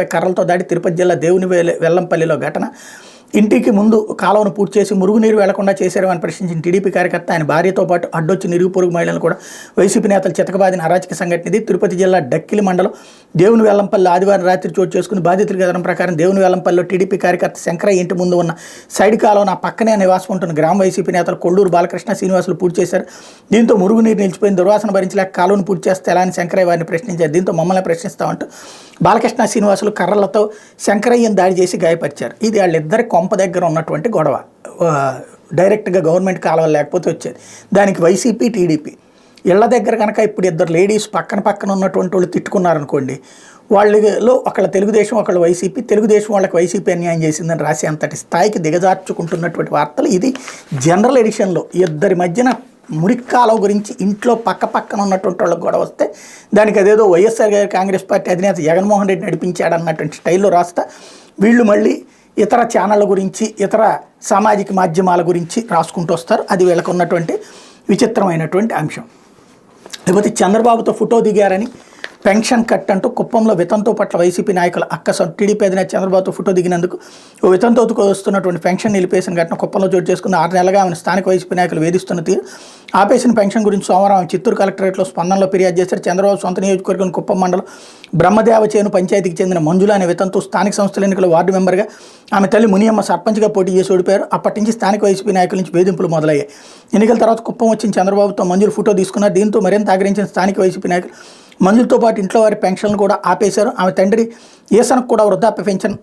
పై కర్రలతో దాడి తిరుపతి జిల్లా దేవుని వెల్లంపల్లిలో ఘటన. ఇంటికి ముందు కాలువను పూర్తి చేసి మురుగునీరు వెళ్లకుండా చేశారని ప్రశ్నించిన టీడీపీ కార్యకర్త ఆయన భార్యతో పాటు అడ్డొచ్చి నిరుగు పొరుగు మహిళలను కూడా వైసీపీ నేతలు చితకబాదిన అరాచక సంఘటన ఇది. తిరుపతి జిల్లా డక్కిలి మండలం దేవుని వెల్లంపల్లి ఆదివారం రాత్రి చోటు చేసుకుని బాధితుల కథనం ప్రకారం దేవుని వెల్లంపల్లిలో టీడీపీ కార్యకర్త శంకరయ్య ఇంటి ముందు ఉన్న సైడ్ కాలువను పక్కనే నివాసం ఉంటున్న గ్రామ వైసీపీ నేతలు కొల్లూరు బాలకృష్ణ శ్రీనివాసులు పూర్తి చేశారు. దీంతో మురుగునీరు నిలిచిపోయిన దుర్వాసన భరించలేక కాలువను పూర్తి చేస్తే ఎలా అని శంకరయ్య వారిని ప్రశ్నించారు. దీంతో మమ్మల్ని ప్రశ్నిస్తామంటూ బాలకృష్ణ శ్రీనివాసులు కర్రలతో శంకరయ్యను దాడి చేసి గాయపరిచారు. ఇది వాళ్ళిద్దరి కొంప దగ్గర ఉన్నటువంటి గొడవ. డైరెక్ట్గా గవర్నమెంట్ కాలువలు లేకపోతే వచ్చేది. దానికి వైసీపీ టీడీపీ ఇళ్ల దగ్గర కనుక ఇప్పుడు ఇద్దరు లేడీస్ పక్కన ఉన్నటువంటి వాళ్ళు తిట్టుకున్నారనుకోండి, వాళ్ళలో ఒకళ్ళ తెలుగుదేశం ఒకళ్ళు వైసీపీ, తెలుగుదేశం వాళ్ళకి వైసీపీ అన్యాయం చేసిందని రాసి అంతటి స్థాయికి దిగజార్చుకుంటున్నటువంటి వార్తలు. ఇది జనరల్ ఎడిషన్లో ఇద్దరి మధ్యన మురిక్కాలవ గురించి ఇంట్లో పక్కన ఉన్నటువంటి వాళ్ళకి గొడవ వస్తే దానికి అదేదో వైఎస్ఆర్ గారి కాంగ్రెస్ పార్టీ అధినేత జగన్మోహన్ రెడ్డి నడిపించాడన్నటువంటి స్టైల్లో రాస్తా వీళ్ళు మళ్ళీ ఇతర ఛానళ్ళ గురించి ఇతర సామాజిక మాధ్యమాల గురించి రాసుకుంటూ వస్తారు. అది వీళ్ళకు ఉన్నటువంటి విచిత్రమైనటువంటి అంశం. లేకపోతే చంద్రబాబుతో ఫోటో దిగారని పెన్షన్ కట్ అంటూ కుప్పంలో వితంతు పట్ల వైసీపీ నాయకుల టీడీపీ అధినేత చంద్రబాబుతో ఫోటో దిగినందుకు ఓ వితంతువుకు వస్తున్నటువంటి పెన్షన్ నిలిపేసిన ఘటన కుప్పంలో చోటు చేసుకున్న 6 నెలలుగా ఆమెను స్థానిక వైసీపీ నాయకులు వేధిస్తున్న తీరు. ఆపేసిన పెన్షన్ గురించి సోమవారం ఆమె చిత్తూరు కలెక్టరేట్లో స్పందనలో ఫిర్యాదు చేశారు. చంద్రబాబు సొంత నియోజకవర్గం కుప్పం మండలం బ్రహ్మదేవచేను పంచాయతీకి చెందిన మంజుల అనే వితంతు స్థానిక సంస్థల ఎన్నికల వార్డు మెంబర్గా ఆమె తల్లి మునియమ్మ సర్పంచ్గా పోటీ చేసి ఓడిపోయారు. అప్పటి నుంచి స్థానిక వైసీపీ నాయకుల నుంచి వేధింపులు మొదలయ్యాయి. ఎన్నికల తర్వాత కుప్పం వచ్చిన చంద్రబాబుతో మంజులు ఫోటో తీసుకున్నారు. దీంతో మరింత ఆగ్రహించిన స్థానిక వైసీపీ నాయకులు మంజులతో పాటు ఇంట్లో వారి పెన్షన్లు కూడా ఆపేశారు. ఆమె తండ్రి ఈసనకు కూడా వృద్ధాప్య పెన్షన్